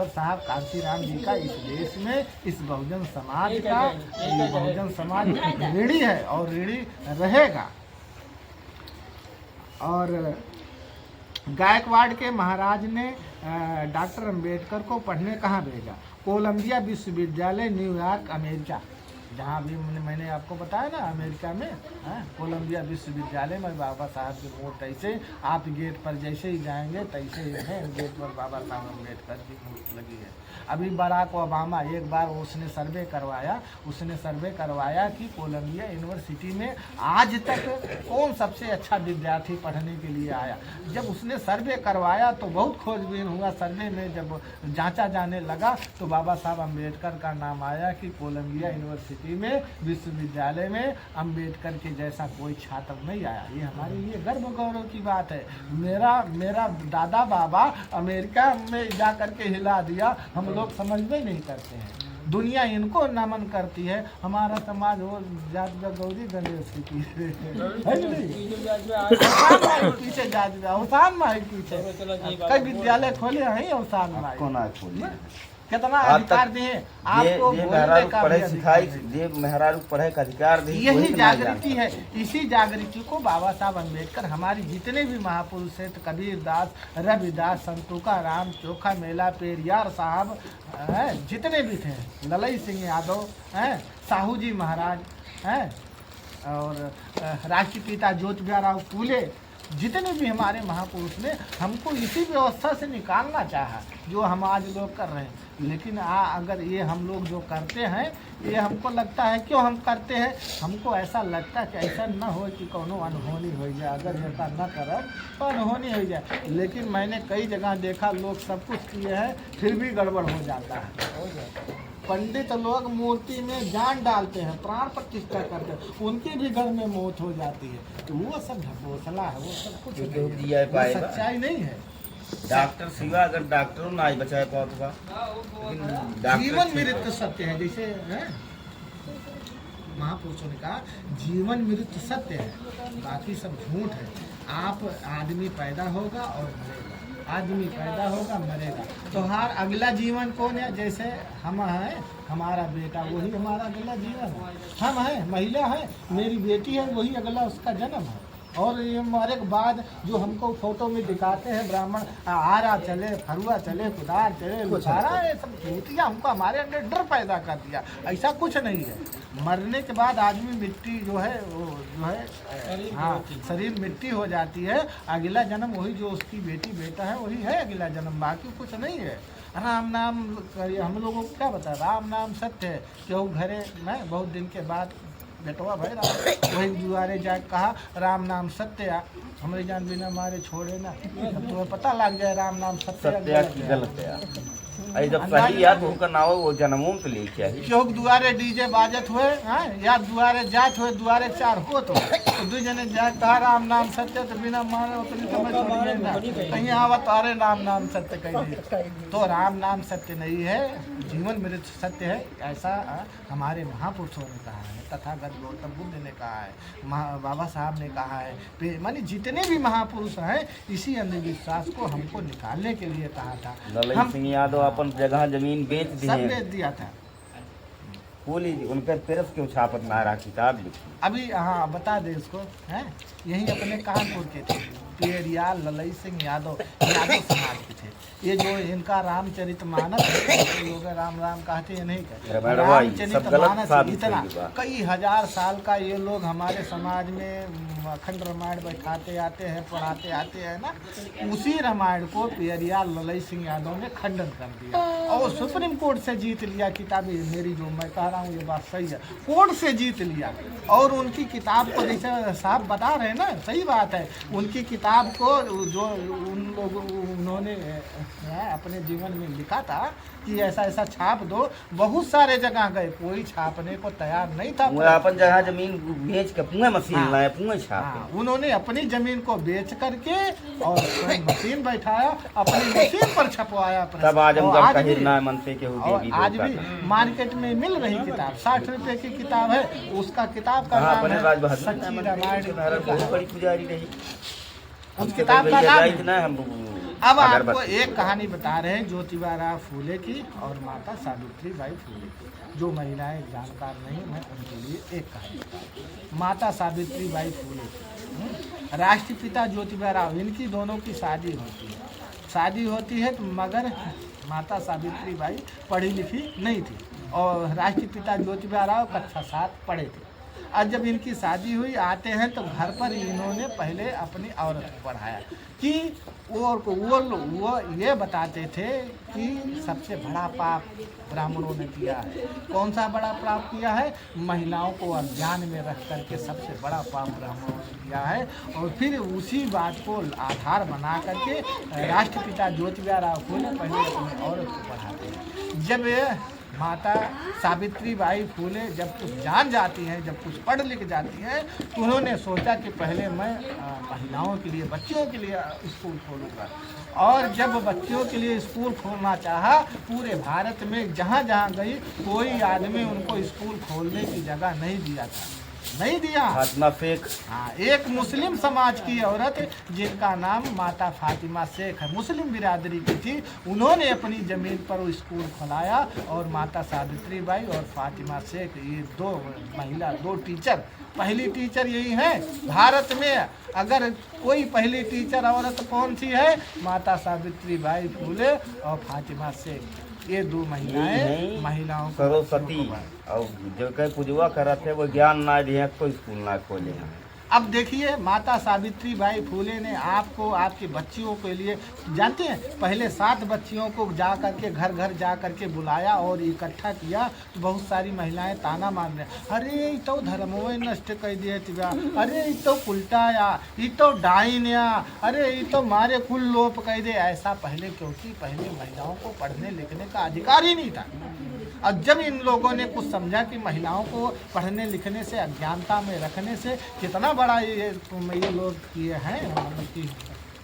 साहब कांशीराम जी का इस देश में, इस बहुजन समाज का, ये बहुजन समाज ऋणी है और ऋणी रहेगा। और गायकवाड़ के महाराज ने डॉक्टर अंबेडकर को पढ़ने कहाँ भेजा? कोलंबिया विश्वविद्यालय, न्यूयॉर्क, अमेरिका। जहाँ भी मैंने आपको बताया ना, अमेरिका में कोलंबिया विश्वविद्यालय में बाबा साहब की मूर्ति, ऐसे आप गेट पर जैसे ही जाएंगे तैसे ही है, गेट पर बाबा साहब अम्बेडकर की मूर्ति लगी है। अभी बराक ओबामा एक बार उसने सर्वे करवाया कि कोलंबिया यूनिवर्सिटी में आज तक कौन सबसे अच्छा विद्यार्थी पढ़ने के लिए आया। जब उसने सर्वे करवाया तो बहुत खोजबीन हुआ, सर्वे में जब जांचा जाने लगा तो बाबा साहब अम्बेडकर का नाम आया कि कोलंबिया यूनिवर्सिटी में, विश्वविद्यालय में अम्बेडकर के जैसा कोई छात्र नहीं आया। ये हमारे लिए गर्व गौरव की बात है। मेरा दादा बाबा अमेरिका में जा कर के हिला दिया, हम लोग समझ में नहीं करते हैं। दुनिया इनको नमन करती है, हमारा समाज वो जात गौरी गणेश की पीछे जात अवसान माई पीछे कई विद्यालय खोले हैं, अवसान माई कितना अधिकार दिए आपको, पढ़े का अधिकार दिए। यही जागृति है। इसी जागृति को बाबा साहब अम्बेडकर, हमारी जितने भी महापुरुष हैं, कबीर दास, रविदास, संतुका राम, चोखा मेला, पेरियार साहब जितने भी थे, ललई सिंह यादव हैं, साहू जी महाराज हैं, और राष्ट्रपिता ज्योतिबा फूले, जितने भी हमारे महापुरुष ने हमको इसी व्यवस्था से निकालना चाहा जो हम आज लोग कर रहे हैं। लेकिन अगर ये हम लोग जो करते हैं, ये हमको लगता है क्यों हम करते हैं, हमको ऐसा लगता है कि ऐसा न हो कि कोनो अनहोनी हो जाए, अगर ऐसा न करो तो अनहोनी हो जाए। लेकिन मैंने कई जगह देखा लोग सब कुछ किए हैं फिर भी गड़बड़ हो जाता है। पंडित लोग मूर्ति में जान डालते हैं, प्राण प्रतिष्ठा करते हैं, उनके भी घर में मौत हो जाती है, तो वो सब ढकोसला है, वो सब कुछ नहीं है, वो सच्चाई नहीं है। डॉक्टर सिवा अगर डॉक्टरों ना ही बचाए पाओ, जीवन मृत्यु सत्य है। जैसे महापुरुषों ने कहा जीवन मृत्यु सत्य है, बाकी सब झूठ है। आप आदमी पैदा होगा और मरेगा, आदमी पैदा होगा मरेगा, तो हर अगला जीवन कौन है? जैसे हम हैं, हमारा बेटा वही हमारा अगला जीवन है, हम हैं, महिला है, मेरी बेटी है, वही अगला उसका जन्म है। और ये मरे के बाद जो हमको फोटो में दिखाते हैं ब्राह्मण आरा चले, फरुआ चले, कुदार चले, लुचारा, ये सब झूठिया हमको हमारे अंदर डर पैदा कर दिया। ऐसा कुछ नहीं है। मरने के बाद आदमी मिट्टी जो है वो जो है हाँ शरीर मिट्टी हो जाती है, अगला जन्म वही जो उसकी बेटी बेटा है वही है अगला जन्म, बाकी कुछ नहीं है। राम नाम हम लोगों को क्या बता, राम नाम सत्य है। क्यों घरे में बहुत दिन के बाद बेटवा भाई वही दुआरे जा कहा राम नाम सत्य, हमारे जान बिना मारे छोड़े ना, अब तुम्हें पता लग जाए राम नाम सत्य गलत है। जब सही याद होकर ना हो वो जन्मों के लिए क्या है। क्यों दुआरे डीजे बाजत हुए या दुआरे जात हुए, दुआरे चार हो तो दो जने जा कहा राम नाम सत्य, तो बिना मारे उतनी समझ छोड़िए ना, कहीं आवत अरे राम नाम सत्य कहीं, तो राम नाम सत्य नहीं है, जीवन मृत्यु सत्य है। ऐसा हमारे महापुरुषों ने कहा है, तथागत गौतम बुद्ध ने कहा है, बाबा साहब ने कहा है, मानी जितने भी महापुरुष हैं इसी अंधविश्वास को हमको निकालने के लिए कहा था। ललई सिंह यादव अपन जगह जमीन बेच दी, सब बेच दिया था। बोली उनके प्रेस क्यों छापत नारा किताब लिखी। अभी हाँ बता दे उसको, हैं यही अपने कानपुर के थे, पेरियार ललई सिंह यादव समाज के थे। ये जो इनका रामचरितमानस लोग राम राम कहते हैं, नहीं कहते रामचरितमानस, इतना कई हजार साल का ये लोग हमारे समाज में अखंड रामायण बैठाते आते हैं, पढ़ाते आते हैं ना, उसी रामायण को पेरियार ललई सिंह यादव ने खंडन कर दिया और सुप्रीम कोर्ट से जीत लिया। किताबें मेरी जो मैं कह रहा हूँ ये बात सही है, कोर्ट से जीत लिया। और उनकी किताब को जैसे साहब बता रहे हैं ना, सही बात है, उनकी किताब को जो उन्होंने अपने जीवन में लिखा था कि ऐसा ऐसा छाप दो, बहुत सारे जगह गए, कोई छापने को तैयार नहीं था। अपन जगह जमीन बेच के पुए मशीन लाए, पुए छाप, उन्होंने अपनी जमीन को बेच करके और मशीन बैठाया, अपनी मशीन पर छपवाया। तब आज भी मार्केट में मिल रही किताब 60 रुपए की किताब है, उसका किताब का नाम है सच्ची रामायण। बड़ी पुजारी रही, उस किताब का नाम अब आपको अगरबत्ती। एक कहानी बता रहे हैं ज्योतिबा फूले की और माता सावित्रीबाई फूले की। जो महिलाएं जानकार नहीं, मैं उनके लिए एक कहानी बता रहा हूं। माता सावित्रीबाई फूले की, राष्ट्रपिता ज्योतिबा राव, इनकी दोनों की शादी होती है तो मगर माता सावित्रीबाई पढ़ी लिखी नहीं थी और राष्ट्रपिता ज्योतिबा राव कक्षा 7 पढ़े थे। और जब इनकी शादी हुई, आते हैं तो घर पर इन्होंने पहले अपनी औरत को पढ़ाया कि वो ये बताते थे कि सबसे बड़ा पाप ब्राह्मणों ने किया है। कौन सा बड़ा पाप किया है? महिलाओं को अज्ञान में रख करके सबसे बड़ा पाप ब्राह्मणों ने किया है। और फिर उसी बात को आधार बना करके राष्ट्रपिता ज्योतिबा राव फूले पहले अपनी औरत को पढ़ाते हैं। जब माता सावित्रीबाई फूले जब कुछ जान जाती हैं, जब कुछ पढ़ लिख जाती हैं, तो उन्होंने सोचा कि पहले मैं महिलाओं के लिए, बच्चियों के लिए स्कूल खोलूँगा। और जब बच्चियों के लिए स्कूल खोलना चाहा, पूरे भारत में जहाँ जहाँ गई, कोई आदमी उनको स्कूल खोलने की जगह नहीं दिया। फातिमा शेख। हाँ, एक मुस्लिम समाज की औरत जिनका नाम माता फातिमा शेख है, मुस्लिम बिरादरी की थी, उन्होंने अपनी ज़मीन पर वो स्कूल खोलाया। और माता सावित्रीबाई और फातिमा शेख, ये दो टीचर, पहली टीचर यही है भारत में। अगर कोई पहली टीचर औरत कौन सी है? माता सावित्रीबाई फूले और फातिमा शेख। ये दो महिलाओं को सरस्वती और जो कहीं पूजवा करत है वो ज्ञान ना दिए, कोई स्कूल ना खोले। अब देखिए, माता सावित्रीबाई फूले ने आपको, आपकी बच्चियों के लिए, जानते हैं, पहले 7 बच्चियों को जा करके घर घर जा करके बुलाया और इकट्ठा किया। तो बहुत सारी महिलाएं ताना मार रहे, अरे ये तो धर्मों नष्ट कर दिए तिबा, अरे ये तो उल्टाया, ये तो डाइन या, अरे ये तो मारे कुल लोप कह दे। ऐसा पहले, क्योंकि पहले महिलाओं को पढ़ने लिखने का अधिकार ही नहीं था। और जब इन लोगों ने कुछ समझा कि महिलाओं को पढ़ने लिखने से, अज्ञानता में रखने से कितना बड़ा ये लोग किए हैं, मतलब कि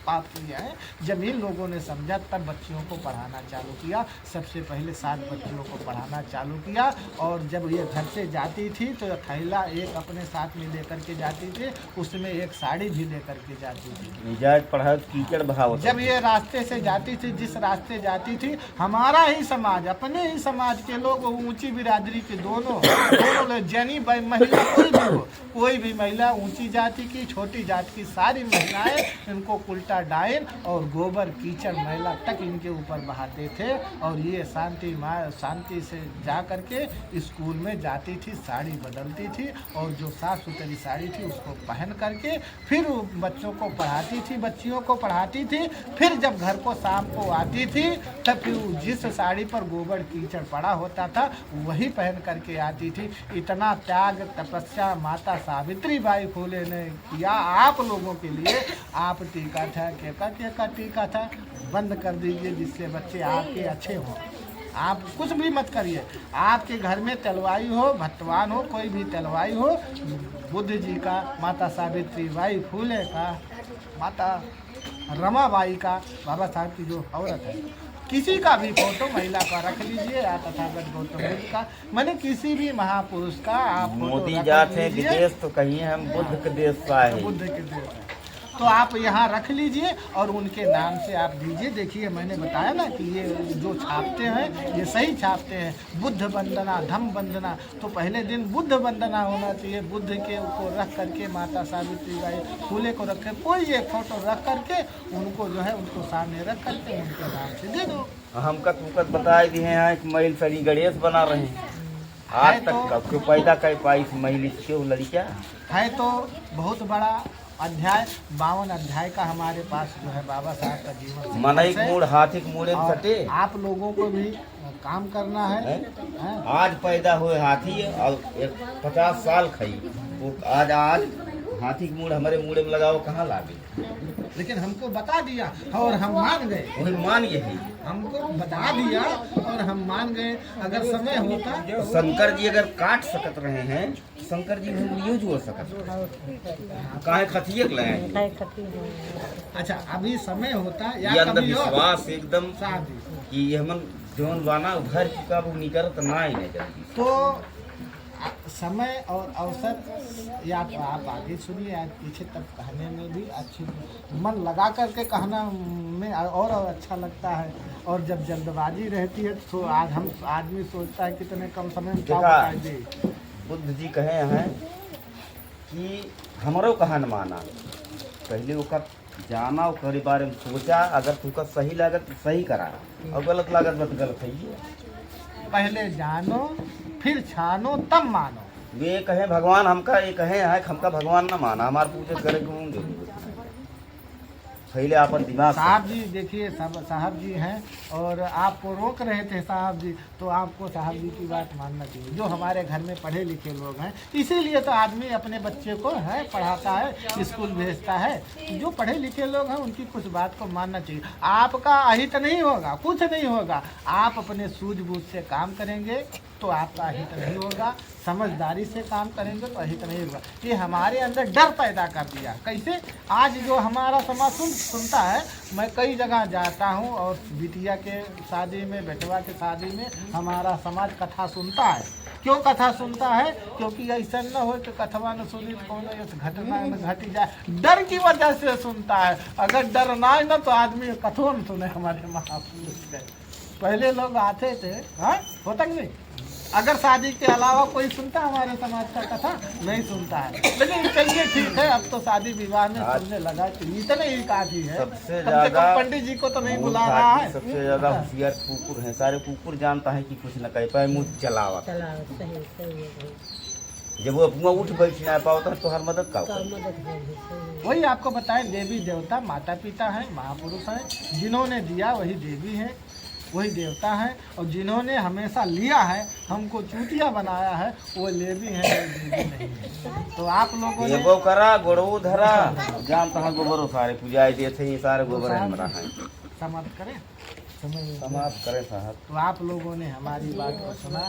पाप किया है, जब इन लोगों ने समझा तब बच्चियों को पढ़ाना चालू किया। सबसे पहले 7 बच्चियों को पढ़ाना चालू किया। और जब ये घर से जाती थी तो थैला एक अपने साथ में लेकर के जाती थी, उसमें एक साड़ी भी लेकर के जाती थी। पढ़ा कीचड़ बहाव। जब ये रास्ते से जाती थी, जिस रास्ते जाती थी, हमारा ही समाज, अपने ही समाज के लोग, ऊंची बिरादरी के दोनों जनी महिला, कोई भी महिला, ऊंची जाति की, छोटी जाति की, सारी महिलाएं इनको उल्टा डाइन और गोबर कीचड़ मैला तक इनके ऊपर बहाते थे। और ये शांति से जा करके स्कूल में जाती थी, साड़ी बदलती थी और जो साफ सुथरी साड़ी थी उसको पहन करके फिर बच्चों को पढ़ाती थी, बच्चियों को पढ़ाती थी। फिर जब घर को शाम को आती थी तब फिर जिस साड़ी पर गोबर कीचड़ पड़ा होता था वही पहन करके आती थी। इतना त्याग तपस्या माता सावित्रीबाई फूले ने किया आप लोगों के लिए। आप टीका था, क्या टीका था, बंद कर दीजिए जिससे बच्चे आपके अच्छे हों। आप कुछ भी मत करिए, आपके घर में तलवाई हो, भतवान हो, कोई भी तलवाई हो, बुद्ध जी का, माता सावित्रीबाई फूले का, माता रमाबाई का, बाबा साहब की जो औरत है, किसी का भी फोटो महिला का रख लीजिए, या तथागत गौतम बुद्ध का, मैंने किसी भी महापुरुष का आप मोदी जाते विदेश तो कहिए हम बुद्ध के देश का है, बुद्ध के देश है, तो आप यहाँ रख लीजिए और उनके नाम से आप दीजिए। देखिए मैंने बताया ना कि ये जो छापते हैं ये सही छापते हैं, बुद्ध वंदना, धम्म वंदना। तो पहले दिन बुद्ध वंदना होना चाहिए, बुद्ध के को रख करके माता सावित्रीबाई फूले को रखे, कोई एक फोटो रख करके उनको जो है उनको सामने रख करके उनके नाम से दे दो। हमका तुमका बताए दिए हैं कि महिल सरी गणेश बना रहे हैं, आज तक क्यों पैदा कर पाई महिला क्यों लड़कियाँ है। तो बहुत बड़ा अध्याय 52 अध्याय का हमारे पास जो है बाबा साहब का जीवन मनई मूड हाथी मूड़े सटे। आप लोगों को भी काम करना है। आज पैदा हुए हाथी और 50 साल खाई वो आज हाथी के मूड हमारे मूड़े में लगाओ, कहाँ लागे। लेकिन हमको बता दिया और हम मान गए, मान गए, हमको बता दिया और हम मान गए। अगर समय होता तो शंकर जी अगर काट सकत रहे हैं, शंकर जी हम यूज हो सकत काहे खतिये लाए। अच्छा अभी समय होता या अंधविश्वास एकदम कि हमन जोन बाना उधर चुका वो निकलत ना ही नहीं जल्दी। तो समय और अवसर या तो आप आगे सुनिए या पीछे तक कहने में भी अच्छी मन लगा करके कहना में और अच्छा लगता है। और जब जल्दबाजी रहती है तो आज हम आदमी सोचता है कितने कम समय में क्या देखा, बता दे। बुद्ध जी कहे हैं कि हमारो कहन माना, पहले ओकर जाना ओकर बारे में सोचा, अगर तुका सही लागत तो सही करा और गलत लागत बस गलत है। पहले जानो फिर छानो तब मानो। वे कहे भगवान हमका ये कहे है हमका भगवान ना माना, हमारे पूजा करे को जरूरत है। पहले अपन दिमाग साहब जी देखिए, साहब जी हैं और आपको रोक रहे थे साहब जी, तो आपको साहब जी की बात मानना चाहिए। जो हमारे घर में पढ़े लिखे लोग हैं, इसीलिए तो आदमी अपने बच्चे को है पढ़ाता है, स्कूल भेजता है। जो पढ़े लिखे लोग हैं उनकी कुछ बात को मानना चाहिए। आपका अहित नहीं होगा, कुछ नहीं होगा। आप अपने सूझबूझ से काम करेंगे तो आपका अहित नहीं होगा, समझदारी से काम करेंगे तो अहित नहीं होगा। ये हमारे अंदर डर पैदा कर दिया। कैसे? आज जो हमारा समाज सुनता है, मैं कई जगह जाता हूँ और बिटिया के शादी में, बेटवा के शादी में हमारा समाज कथा सुनता है। क्यों कथा सुनता है? क्योंकि ऐसा न हो कि कथवा न सुनी तो कौन घटना न घटी जाए, डर की वजह से सुनता है। अगर डर ना है ना तो आदमी कथो न सुने। हमारे महापुरुष के पहले लोग आते थे, हाँ होता कि नहीं? अगर शादी के अलावा कोई सुनता हमारे समाज का कथा? नहीं सुनता है। लेकिन चलिए ठीक है, अब तो शादी विवाह में सुनने लगा कि इतने ही काफी है। सबसे कम से ज्यादा कम पंडित जी को तो नहीं बुला रहा है। सबसे ज्यादा होशियार कुकुर है। सारे कुकुर जानता है कि कुछ न कह पाए, मुँह चलावा। जब वो अपना उठ बैठ ना पाता तो हर मदद का वही आपको बताएं, देवी देवता माता पिता हैं, महापुरुष हैं। जिन्होंने दिया वही देवी हैं, वही देवता है। और जिन्होंने हमेशा लिया है, हमको चूतिया बनाया है, वो लेवी हैं, वो देवी नहीं है। तो आप लोगों ने वो करा गोड़ो धरा जानता है गोबरो सारे पूजाए देते हैं, सारे गोबर हमरा है। समाप्त करें, समाप्त करें साहब। तो आप लोगों ने हमारी बात को सुना,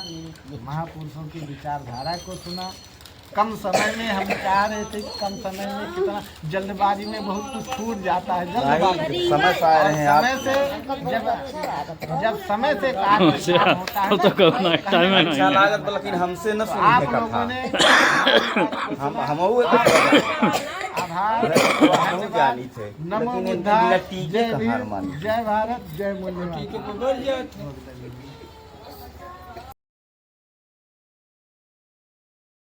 महापुरुषों की विचारधारा को सुना। कम समय में हम चाह रहे थे कि कम समय में कितना जल्दबाजी में बहुत कुछ छूट जाता है। जल्दबाजी समय से आए हैं आप। समय से जब समय से काम होता है ना, अच्छा लागत लेकिन हमसे न सुनी आप है लोगों ने हम जानी थे नमो लेकिन बुद्धाय, जय जय भारत, जय मूल्य।